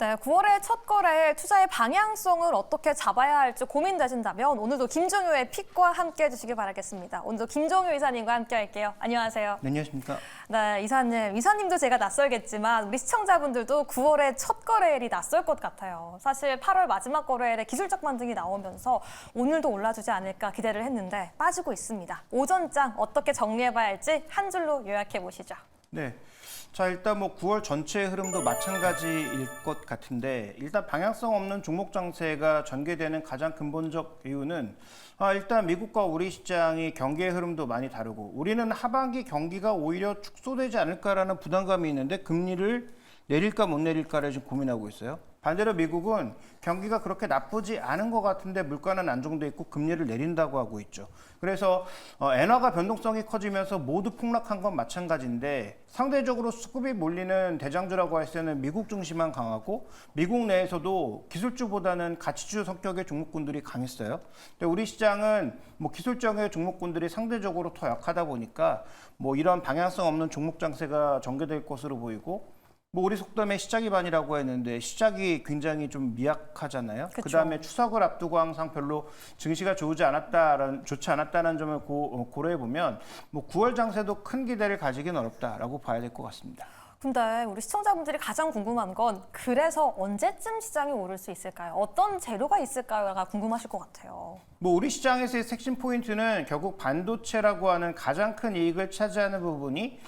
네, 9월의 첫 거래에 투자의 방향성을 어떻게 잡아야 할지 고민되신다면 오늘도 김종효의 픽과 함께 해주시기 바라겠습니다. 오늘도 김종효 이사님과 함께 할게요. 안녕하세요. 네, 안녕하십니까. 네, 이사님도 제가 낯설겠지만 우리 시청자분들도 9월의 첫 거래일이 낯설 것 같아요. 사실 8월 마지막 거래일에 기술적 반등이 나오면서 오늘도 올라주지 않을까 기대를 했는데 빠지고 있습니다. 오전장 어떻게 정리해봐야 할지 한 줄로 요약해 보시죠. 네. 자, 일단 뭐 9월 전체의 흐름도 마찬가지일 것 같은데 일단 방향성 없는 종목 장세가 전개되는 가장 근본적 이유는 일단 미국과 우리 시장이 경기의 흐름도 많이 다르고 우리는 하반기 경기가 오히려 축소되지 않을까라는 부담감이 있는데 금리를 내릴까 못 내릴까를 지금 고민하고 있어요. 반대로 미국은 경기가 그렇게 나쁘지 않은 것 같은데 물가는 안정돼 있고 금리를 내린다고 하고 있죠. 그래서 엔화가 변동성이 커지면서 모두 폭락한 건 마찬가지인데 상대적으로 수급이 몰리는 대장주라고 할 때는 미국 중심만 강하고 미국 내에서도 기술주보다는 가치주 성격의 종목군들이 강했어요. 근데 우리 시장은 뭐 기술적인 종목군들이 상대적으로 더 약하다 보니까 뭐 이런 방향성 없는 종목 장세가 전개될 것으로 보이고 뭐 우리 속담에 시작이 반이라고 했는데 시작이 굉장히 좀 미약하잖아요. 그다음에 추석을 앞두고 항상 별로 증시가 좋지 않았다는 점을 고려해 보면 뭐 9월 장세도 큰 기대를 가지기는 어렵다라고 봐야 될 것 같습니다. 근데 우리 시청자분들이 가장 궁금한 건 그래서 언제쯤 시장이 오를 수 있을까요? 어떤 재료가 있을까요가 궁금하실 것 같아요. 뭐 우리 시장에서의 핵심 포인트는 결국 반도체라고 하는 가장 큰 이익을 차지하는 부분이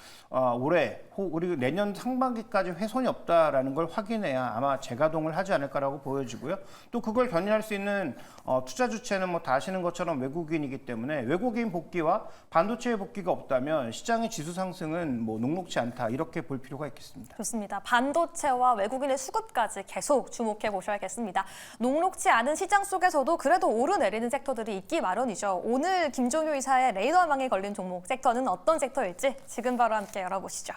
올해 그리고 내년 상반기까지 훼손이 없다라는 걸 확인해야 아마 재가동을 하지 않을까라고 보여지고요. 또 그걸 견인할 수 있는 투자 주체는 뭐 다 아시는 것처럼 외국인이기 때문에 외국인 복귀와 반도체의 복귀가 없다면 시장의 지수 상승은 뭐 녹록지 않다 이렇게 볼 필요가 있겠습니다. 좋습니다. 반도체와 외국인의 수급까지 계속 주목해 보셔야겠습니다. 녹록지 않은 시장 속에서도 그래도 오르내리는 섹터들이 있기 마련이죠. 오늘 김종효 이사의 레이더망에 걸린 종목 섹터는 어떤 섹터일지 지금 바로 함께 열어보시죠.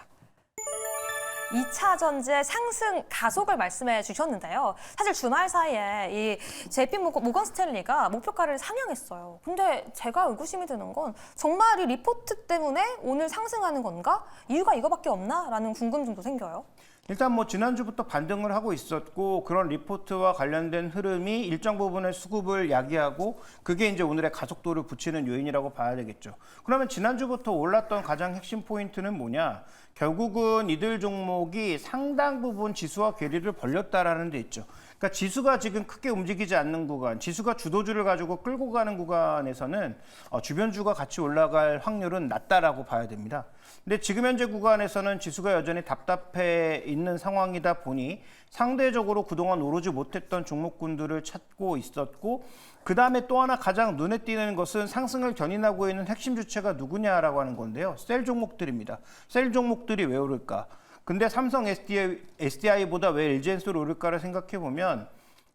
2차 전지의 상승 가속을 말씀해 주셨는데요. 사실 주말 사이에 이 JP 모건 스탠리가 목표가를 상향했어요. 근데 제가 의구심이 드는 건 정말 이 리포트 때문에 오늘 상승하는 건가? 이유가 이거밖에 없나? 라는 궁금증도 생겨요. 일단 뭐 지난주부터 반등을 하고 있었고 그런 리포트와 관련된 흐름이 일정 부분의 수급을 야기하고 그게 이제 오늘의 가속도를 붙이는 요인이라고 봐야 되겠죠. 그러면 지난주부터 올랐던 가장 핵심 포인트는 뭐냐? 결국은 이들 종목이 상당 부분 지수와 괴리를 벌렸다라는 데 있죠. 그러니까 지수가 지금 크게 움직이지 않는 구간, 지수가 주도주를 가지고 끌고 가는 구간에서는 주변주가 같이 올라갈 확률은 낮다라고 봐야 됩니다. 근데 지금 현재 구간에서는 지수가 여전히 답답해 있는 상황이다 보니 상대적으로 그동안 오르지 못했던 종목군들을 찾고 있었고 그 다음에 또 하나 가장 눈에 띄는 것은 상승을 견인하고 있는 핵심 주체가 누구냐라고 하는 건데요. 셀 종목들입니다. 셀 종목들이 왜 오를까? 근데 삼성 SDI보다 왜 LG엔솔이 오를까를 생각해 보면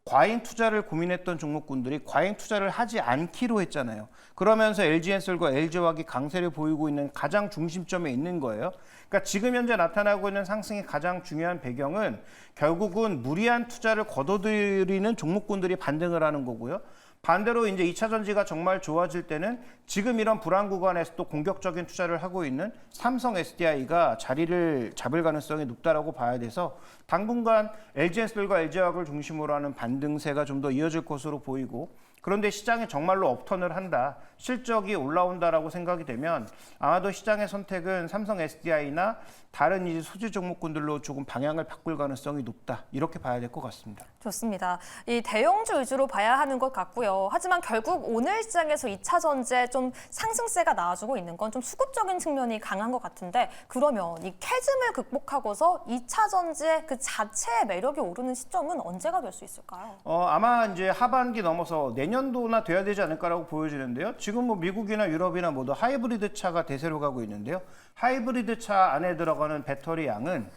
과잉 투자를 고민했던 종목군들이 과잉 투자를 하지 않기로 했잖아요. 그러면서 LG엔솔과 LG화학이 강세를 보이고 있는 가장 중심점에 있는 거예요. 그러니까 지금 현재 나타나고 있는 상승의 가장 중요한 배경은 결국은 무리한 투자를 거둬들이는 종목군들이 반등을 하는 거고요. 반대로 이제 2차 전지가 정말 좋아질 때는 지금 이런 불안 구간에서 또 공격적인 투자를 하고 있는 삼성 SDI가 자리를 잡을 가능성이 높다라고 봐야 돼서 당분간 LG엔솔과 LG화학을 중심으로 하는 반등세가 좀 더 이어질 것으로 보이고 그런데 시장이 정말로 업턴을 한다, 실적이 올라온다라고 생각이 되면 아마도 시장의 선택은 삼성 SDI나 다른 이제 소재 종목군들로 조금 방향을 바꿀 가능성이 높다. 이렇게 봐야 될 것 같습니다. 좋습니다. 이 대형주 위주로 봐야 하는 것 같고요. 하지만 결국 오늘 시장에서 2차 전지에 좀 상승세가 나와주고 있는 건 좀 수급적인 측면이 강한 것 같은데 그러면 이 캐즘을 극복하고서 2차 전지의 그 자체의 매력이 오르는 시점은 언제가 될 수 있을까요? 아마 이제 하반기 넘어서 내년도나 돼야 되지 않을까라고 보여지는데요. 지금 뭐 미국이나 유럽이나 모두 하이브리드 차가 대세로 가고 있는데요. 하이브리드 차 안에 들어가는 배터리 양은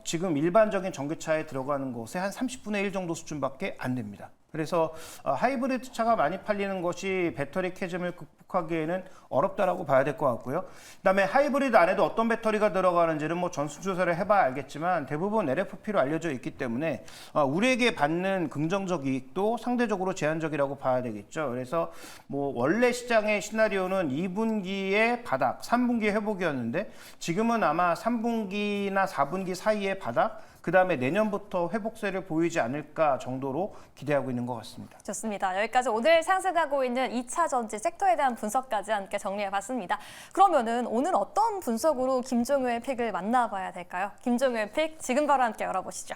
지금 일반적인 전기차에 들어가는 것의 한 30분의 1 정도 수준밖에 안 됩니다. 그래서 하이브리드 차가 많이 팔리는 것이 배터리 캐즘을 극복하기에는 어렵다라고 봐야 될 것 같고요. 그다음에 하이브리드 안에도 어떤 배터리가 들어가는지는 뭐 전수조사를 해봐야 알겠지만 대부분 LFP로 알려져 있기 때문에 우리에게 받는 긍정적 이익도 상대적으로 제한적이라고 봐야 되겠죠. 그래서 뭐 원래 시장의 시나리오는 2분기의 바닥, 3분기 회복이었는데 지금은 아마 3분기나 4분기 사이의 바닥, 그다음에 내년부터 회복세를 보이지 않을까 정도로 기대하고 있는 것 같습니다. 좋습니다. 여기까지 오늘 상승하고 있는 2차 전지 섹터에 대한 분석까지 함께 정리해봤습니다. 그러면은 오늘 어떤 분석으로 김종효의 픽을 만나봐야 될까요? 김종효의 픽 지금 바로 함께 열어보시죠.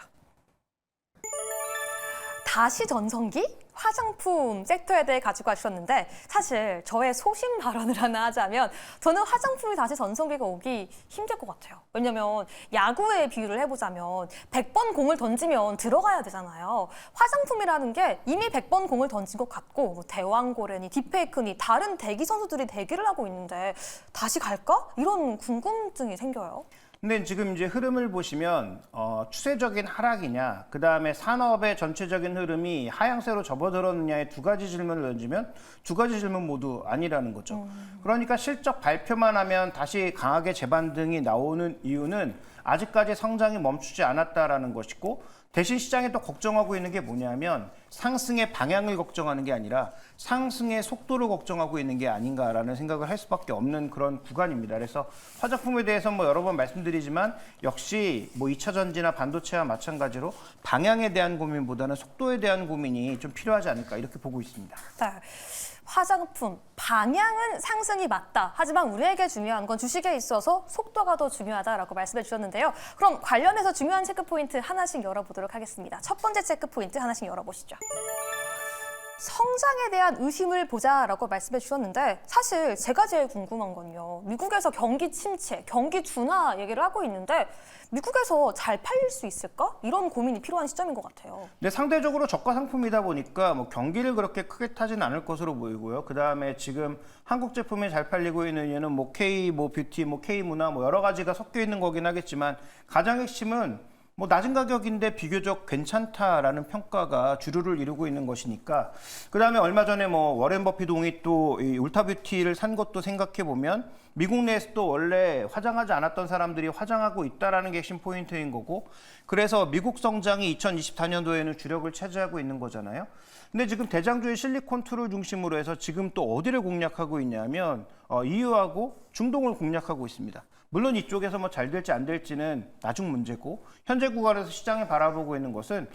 다시 전성기? 화장품 섹터에 대해 가지고 와주셨는데 사실 저의 소신 발언을 하나 하자면 저는 화장품이 다시 전성기가 오기 힘들 것 같아요. 왜냐면 야구의 비유를 해보자면 100번 공을 던지면 들어가야 되잖아요. 화장품이라는 게 이미 100번 공을 던진 것 같고 뭐 대왕고래니 딥페이크니 다른 대기 선수들이 대기를 하고 있는데 다시 갈까? 이런 궁금증이 생겨요. 근데 지금 이제 흐름을 보시면 추세적인 하락이냐, 그 다음에 산업의 전체적인 흐름이 하향세로 접어들었느냐의 두 가지 질문을 던지면 두 가지 질문 모두 아니라는 거죠. 그러니까 실적 발표만 하면 다시 강하게 재반등이 나오는 이유는 아직까지 성장이 멈추지 않았다라는 것이고, 대신 시장이 또 걱정하고 있는 게 뭐냐면 상승의 방향을 걱정하는 게 아니라 상승의 속도를 걱정하고 있는 게 아닌가라는 생각을 할 수밖에 없는 그런 구간입니다. 그래서 화장품에 대해서 뭐 여러 번 말씀드리지만 역시 뭐 2차 전지나 반도체와 마찬가지로 방향에 대한 고민보다는 속도에 대한 고민이 좀 필요하지 않을까 이렇게 보고 있습니다. 네. 화장품, 방향은 상승이 맞다. 하지만 우리에게 중요한 건 주식에 있어서 속도가 더 중요하다라고 말씀해 주셨는데요. 그럼 관련해서 중요한 체크포인트 하나씩 열어보도록 하겠습니다. 첫 번째 체크포인트 하나씩 열어보시죠. 성장에 대한 의심을 보자라고 말씀해 주셨는데 사실 제가 제일 궁금한 건요. 미국에서 경기 침체, 경기 둔화 얘기를 하고 있는데 미국에서 잘 팔릴 수 있을까? 이런 고민이 필요한 시점인 것 같아요. 근데 상대적으로 저가 상품이다 보니까 뭐 경기를 그렇게 크게 타진 않을 것으로 보이고요. 그 다음에 지금 한국 제품이 잘 팔리고 있는 이유는 뭐 K 뭐 뷰티, 뭐 K 문화 뭐 여러 가지가 섞여 있는 거긴 하겠지만 가장 핵심은 뭐 낮은 가격인데 비교적 괜찮다라는 평가가 주류를 이루고 있는 것이니까. 그다음에 얼마 전에 뭐 워렌 버핏 동이 또 이 울타뷰티를 산 것도 생각해 보면 미국 내에서 또 원래 화장하지 않았던 사람들이 화장하고 있다라는 게 핵심 포인트인 거고, 그래서 미국 성장이 2024년도에는 주력을 차지하고 있는 거잖아요. 근데 지금 대장주의 실리콘2를 중심으로 해서 지금 또 어디를 공략하고 있냐면 EU하고 중동을 공략하고 있습니다. 물론 이쪽에서 뭐 잘 될지 안 될지는 나중 문제고, 현재 구간에서 시장을 바라보고 있는 것은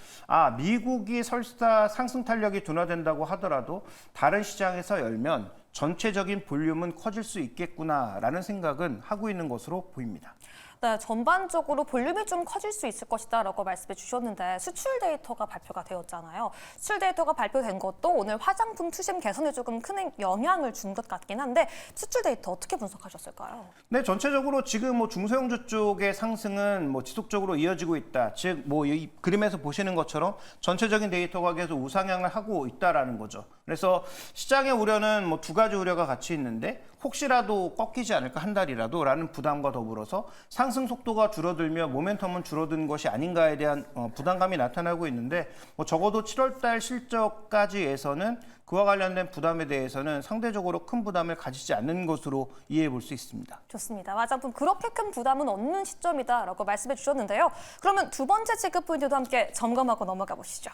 미국이 설사 상승 탄력이 둔화된다고 하더라도 다른 시장에서 열면 전체적인 볼륨은 커질 수 있겠구나라는 생각은 하고 있는 것으로 보입니다. 네, 전반적으로 볼륨이 좀 커질 수 있을 것이다라고 말씀해 주셨는데 수출 데이터가 발표가 되었잖아요. 수출 데이터가 발표된 것도 오늘 화장품 투심 개선에 조금 큰 영향을 준 것 같긴 한데 수출 데이터 어떻게 분석하셨을까요? 네, 전체적으로 지금 뭐 중소형주 쪽의 상승은 뭐 지속적으로 이어지고 있다. 즉, 뭐 이 그림에서 보시는 것처럼 전체적인 데이터가 계속 우상향을 하고 있다라는 거죠. 그래서 시장의 우려는 뭐 두 가지 우려가 같이 있는데 혹시라도 꺾이지 않을까 한 달이라도라는 부담과 더불어서 상승 속도가 줄어들며 모멘텀은 줄어든 것이 아닌가에 대한 부담감이 나타나고 있는데 뭐 적어도 7월달 실적까지에서는 그와 관련된 부담에 대해서는 상대적으로 큰 부담을 가지지 않는 것으로 이해해 볼 수 있습니다. 좋습니다. 화장품 그렇게 큰 부담은 없는 시점이다라고 말씀해 주셨는데요. 그러면 두 번째 체크 포인트도 함께 점검하고 넘어가 보시죠.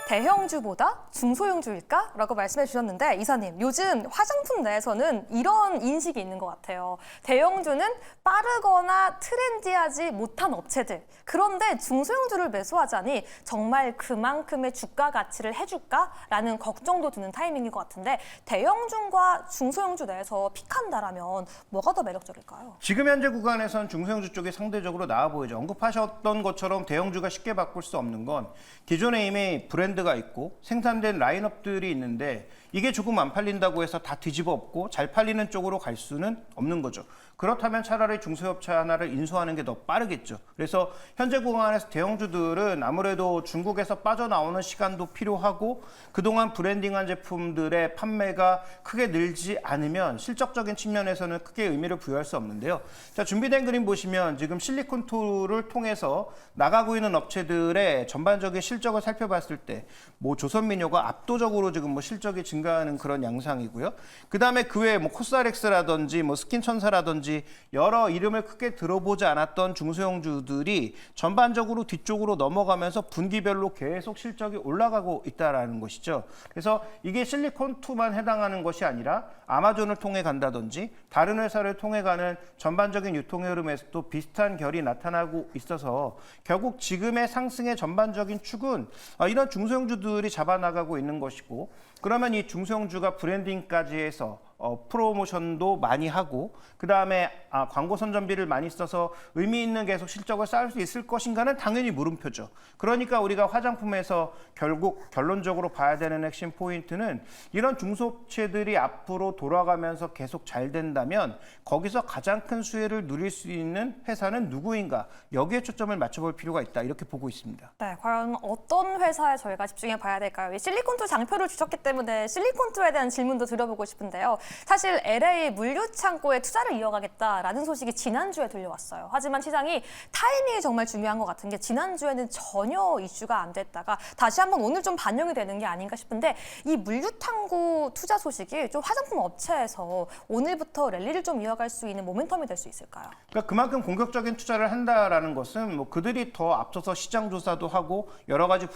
대형주보다 중소형주일까? 라고 말씀해 주셨는데 이사님, 요즘 화장품 내에서는 이런 인식이 있는 것 같아요. 대형주는 빠르거나 트렌디하지 못한 업체들. 그런데 중소형주를 매수하자니 정말 그만큼의 주가 가치를 해줄까? 라는 걱정도 드는 타이밍인 것 같은데 대형주과 중소형주 내에서 픽한다라면 뭐가 더 매력적일까요? 지금 현재 구간에선 중소형주 쪽이 상대적으로 나아 보이죠. 언급하셨던 것처럼 대형주가 쉽게 바꿀 수 없는 건 기존에 이미 브랜드가 있고 생산된 라인업들이 있는데 이게 조금 안 팔린다고 해서 다 뒤집어 엎고 잘 팔리는 쪽으로 갈 수는 없는 거죠. 그렇다면 차라리 중소업체 하나를 인수하는 게 더 빠르겠죠. 그래서 현재 구간에서 대형주들은 아무래도 중국에서 빠져나오는 시간도 필요하고 그동안 브랜딩한 제품들의 판매가 크게 늘지 않으면 실적적인 측면에서는 크게 의미를 부여할 수 없는데요. 자, 준비된 그림 보시면 지금 실리콘2를 통해서 나가고 있는 업체들의 전반적인 실적을 살펴봤을 때 뭐 조선민요가 압도적으로 지금 뭐 실적이 증가하는 그런 양상이고요. 그다음에 그 외에 뭐 코스알엑스라든지 뭐 스킨천사라든지 여러 이름을 크게 들어보지 않았던 중소형주들이 전반적으로 뒤쪽으로 넘어가면서 분기별로 계속 실적이 올라가고 있다라는 것이죠. 그래서 이게 실리콘2만 해당하는 것이 아니라 아마존을 통해 간다든지 다른 회사를 통해 가는 전반적인 유통의 흐름에서도 비슷한 결이 나타나고 있어서 결국 지금의 상승의 전반적인 축은 이런 중소형주들이 잡아나가고 있는 것이고, 그러면 이 중소형주가 브랜딩까지 해서 프로모션도 많이 하고 그다음에 광고 선전비를 많이 써서 의미 있는 계속 실적을 쌓을 수 있을 것인가는 당연히 물음표죠. 그러니까 우리가 화장품에서 결국 결론적으로 봐야 되는 핵심 포인트는 이런 중소업체들이 앞으로 돌아가면서 계속 잘 된다면 거기서 가장 큰 수혜를 누릴 수 있는 회사는 누구인가, 여기에 초점을 맞춰볼 필요가 있다, 이렇게 보고 있습니다. 네, 과연 어떤 회사에 저희가 집중해 봐야 될까요? 이 실리콘2 장표를 주셨기 때문에 실리콘2에 대한 질문도 드려보고 싶은데요. 사실 LA 물류 창고에 투자를 이어가겠다라는 소식이 지난주에 들려왔어요. 하지만 시장이 타이밍이 정말 중요한 것 같은 게 지난주에는 전혀 이슈가 안 됐다가 다시 한번 오늘 좀 반영이 되는 게 아닌가 싶은데, 이 물류 창고 투자 소식이 좀 화장품 업체에서 오늘부터 랠리를 좀 이어갈 수 있는 모멘텀이 될 수 있을까요? 그러니까 그만큼 공격적인 투자를 한다라는 것은 뭐 그들이 더 앞서서 시장 조사도 하고 여러 가지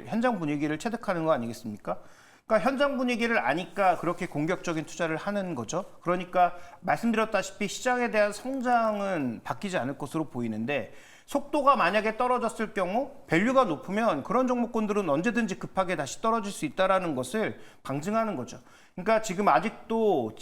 현장 분위기를 체득하는 거 아니겠습니까? 그러니까 현장 분위기를 아니까 그렇게 공격적인 투자를 하는 거죠. 그러니까 말씀드렸다시피 시장에 대한 성장은 바뀌지 않을 것으로 보이는데, 속도가 만약에 떨어졌을 경우 밸류가 높으면 그런 종목군들은 언제든지 급하게 다시 떨어질 수 있다는 것을 방증하는 거죠. 그러니까 아직도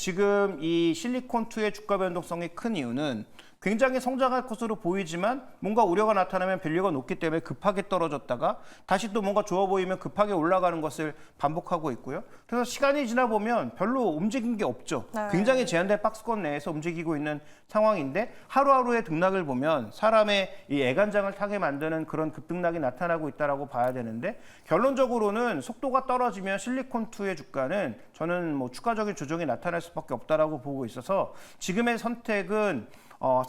이 실리콘2의 주가 변동성이 큰 이유는 굉장히 성장할 것으로 보이지만 뭔가 우려가 나타나면 밸류가 높기 때문에 급하게 떨어졌다가 다시 또 뭔가 좋아 보이면 급하게 올라가는 것을 반복하고 있고요. 그래서 시간이 지나 보면 별로 움직인 게 없죠. 네. 굉장히 제한된 박스권 내에서 움직이고 있는 상황인데, 하루하루의 등락을 보면 사람의 이 애간장을 타게 만드는 그런 급등락이 나타나고 있다라고 봐야 되는데, 결론적으로는 속도가 떨어지면 실리콘2의 주가는 저는 뭐 추가적인 조정이 나타날 수밖에 없다라고 보고 있어서 지금의 선택은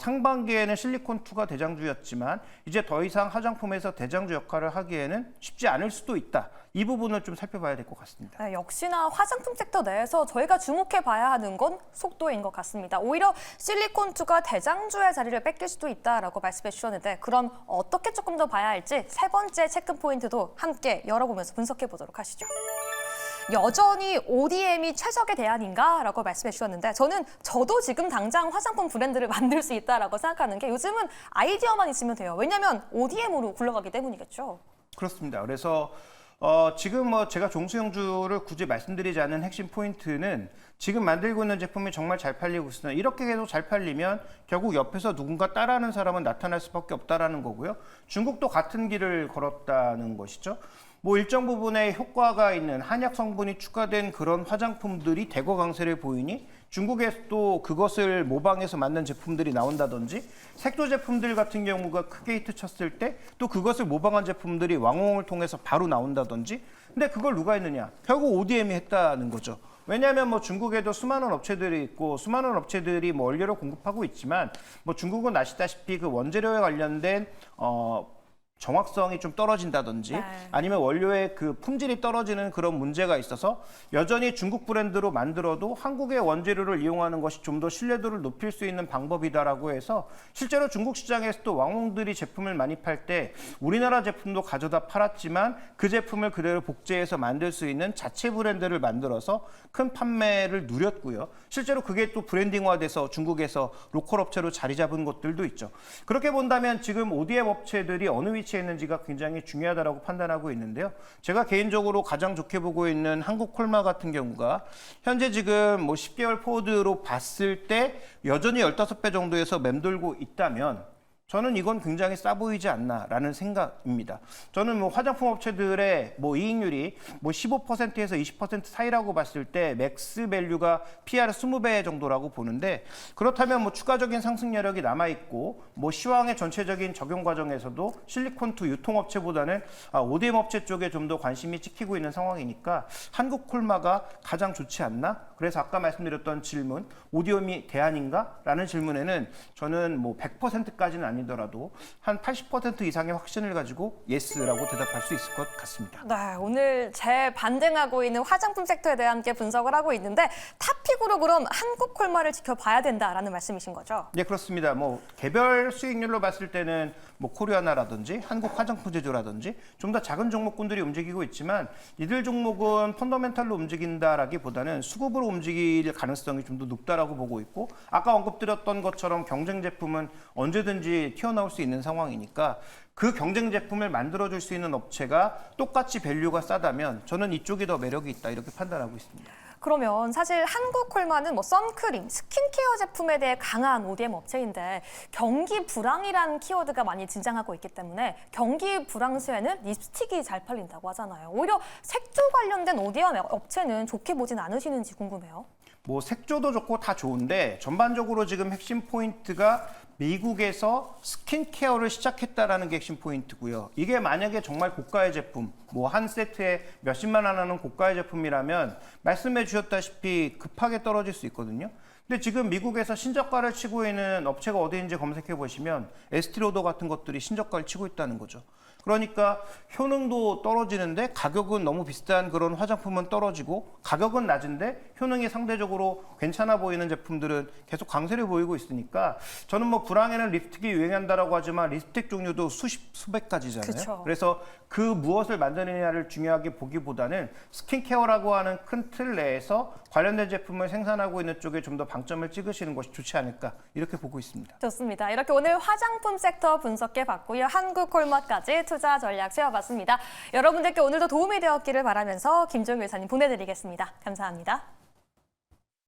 상반기에는 실리콘2가 대장주였지만 이제 더 이상 화장품에서 대장주 역할을 하기에는 쉽지 않을 수도 있다. 이 부분을 좀 살펴봐야 될 것 같습니다. 네, 역시나 화장품 섹터 내에서 저희가 주목해 봐야 하는 건 속도인 것 같습니다. 오히려 실리콘2가 대장주의 자리를 뺏길 수도 있다라고 말씀해 주셨는데, 그럼 어떻게 조금 더 봐야 할지 세 번째 체크 포인트도 함께 열어보면서 분석해 보도록 하시죠. 여전히 ODM이 최적의 대안인가라고 말씀해 주셨는데, 저도 지금 당장 화장품 브랜드를 만들 수 있다라고 생각하는 게, 요즘은 아이디어만 있으면 돼요. 왜냐하면 ODM으로 굴러가기 때문이겠죠. 그렇습니다. 그래서 지금 제가 종수형주를 굳이 말씀드리지 않은 핵심 포인트는 지금 만들고 있는 제품이 정말 잘 팔리고 있으나 이렇게 계속 잘 팔리면 결국 옆에서 누군가 따라하는 사람은 나타날 수밖에 없다라는 거고요. 중국도 같은 길을 걸었다는 것이죠. 뭐 일정 부분의 효과가 있는 한약 성분이 추가된 그런 화장품들이 대거 강세를 보이니 중국에서도 그것을 모방해서 만든 제품들이 나온다든지, 색조 제품들 같은 경우가 크게 히트 쳤을 때 또 그것을 모방한 제품들이 왕홍을 통해서 바로 나온다든지. 근데 그걸 누가 했느냐? 결국 ODM이 했다는 거죠. 왜냐하면 뭐 중국에도 수많은 업체들이 있고 수많은 업체들이 뭐 원료를 공급하고 있지만, 뭐 중국은 아시다시피 그 원재료에 관련된 정확성이 좀 떨어진다든지 네. 아니면 원료의 그 품질이 떨어지는 그런 문제가 있어서 여전히 중국 브랜드로 만들어도 한국의 원재료를 이용하는 것이 좀 더 신뢰도를 높일 수 있는 방법이다라고 해서 실제로 중국 시장에서도 왕홍들이 제품을 많이 팔 때 우리나라 제품도 가져다 팔았지만 그 제품을 그대로 복제해서 만들 수 있는 자체 브랜드를 만들어서 큰 판매를 누렸고요. 실제로 그게 또 브랜딩화돼서 중국에서 로컬 업체로 자리 잡은 것들도 있죠. 그렇게 본다면 지금 ODM 업체들이 어느 위치에 있는지가 굉장히 중요하다고 판단하고 있는데요. 제가 개인적으로 가장 좋게 보고 있는 한국콜마 같은 경우가 현재 지금 뭐 10개월 포워드로 봤을 때 여전히 15배 정도에서 맴돌고 있다면 저는 이건 굉장히 싸 보이지 않나라는 생각입니다. 저는 뭐 화장품 업체들의 뭐 이익률이 뭐 15%에서 20% 사이라고 봤을 때 맥스 밸류가 PR 20배 정도라고 보는데, 그렇다면 뭐 추가적인 상승 여력이 남아 있고 뭐 시황의 전체적인 적용 과정에서도 실리콘2 유통업체보다는 ODM 업체 쪽에 좀 더 관심이 찍히고 있는 상황이니까 한국콜마가 가장 좋지 않나? 그래서 아까 말씀드렸던 질문, ODM이 대안인가? 라는 질문에는 저는 뭐 100%까지는 아니더라도 한 80% 이상의 확신을 가지고 예스라고 대답할 수 있을 것 같습니다. 네, 오늘 재반등하고 있는 화장품 섹터에 대해 함께 분석을 하고 있는데 탑픽으로 그럼 한국 콜마를 지켜봐야 된다라는 말씀이신 거죠? 네, 그렇습니다. 뭐 개별 수익률로 봤을 때는 뭐 코리아나라든지 한국 화장품 제조라든지 좀 더 작은 종목군들이 움직이고 있지만 이들 종목은 펀더멘탈로 움직인다라기보다는 수급으로 움직일 가능성이 좀 더 높다라고 보고 있고 아까 언급드렸던 것처럼 경쟁 제품은 언제든지 튀어나올 수 있는 상황이니까 그 경쟁 제품을 만들어줄 수 있는 업체가 똑같이 밸류가 싸다면 저는 이쪽이 더 매력이 있다 이렇게 판단하고 있습니다. 그러면 사실 한국 콜마는 뭐 선크림, 스킨케어 제품에 대해 강한 ODM 업체인데 경기 불황이라는 키워드가 많이 등장하고 있기 때문에 경기 불황 시에는 립스틱이 잘 팔린다고 하잖아요. 오히려 색조 관련된 ODM 업체는 좋게 보진 않으시는지 궁금해요. 뭐 색조도 좋고 다 좋은데 전반적으로 지금 핵심 포인트가 미국에서 스킨케어를 시작했다라는 게 핵심 포인트고요. 이게 만약에 정말 고가의 제품, 뭐 한 세트에 몇십만 원 하는 고가의 제품이라면 말씀해 주셨다시피 급하게 떨어질 수 있거든요. 근데 지금 미국에서 신저가를 치고 있는 업체가 어디인지 검색해 보시면 에스티로더 같은 것들이 신저가를 치고 있다는 거죠. 그러니까 효능도 떨어지는데 가격은 너무 비싼 그런 화장품은 떨어지고 가격은 낮은데 효능이 상대적으로 괜찮아 보이는 제품들은 계속 강세를 보이고 있으니까 저는 뭐 불황에는 립스틱이 유행한다라고 하지만 립스틱 종류도 수백 가지잖아요. 그쵸. 그래서 그 무엇을 만드느냐를 중요하게 보기보다는 스킨케어라고 하는 큰 틀 내에서 관련된 제품을 생산하고 있는 쪽에 좀 더 방점을 찍으시는 것이 좋지 않을까 이렇게 보고 있습니다. 좋습니다. 이렇게 오늘 화장품 섹터 분석해 봤고요. 한국 콜마까지 투자 전략 세워봤습니다. 여러분들께 오늘도 도움이 되었기를 바라면서 김종규 이사님 보내드리겠습니다. 감사합니다.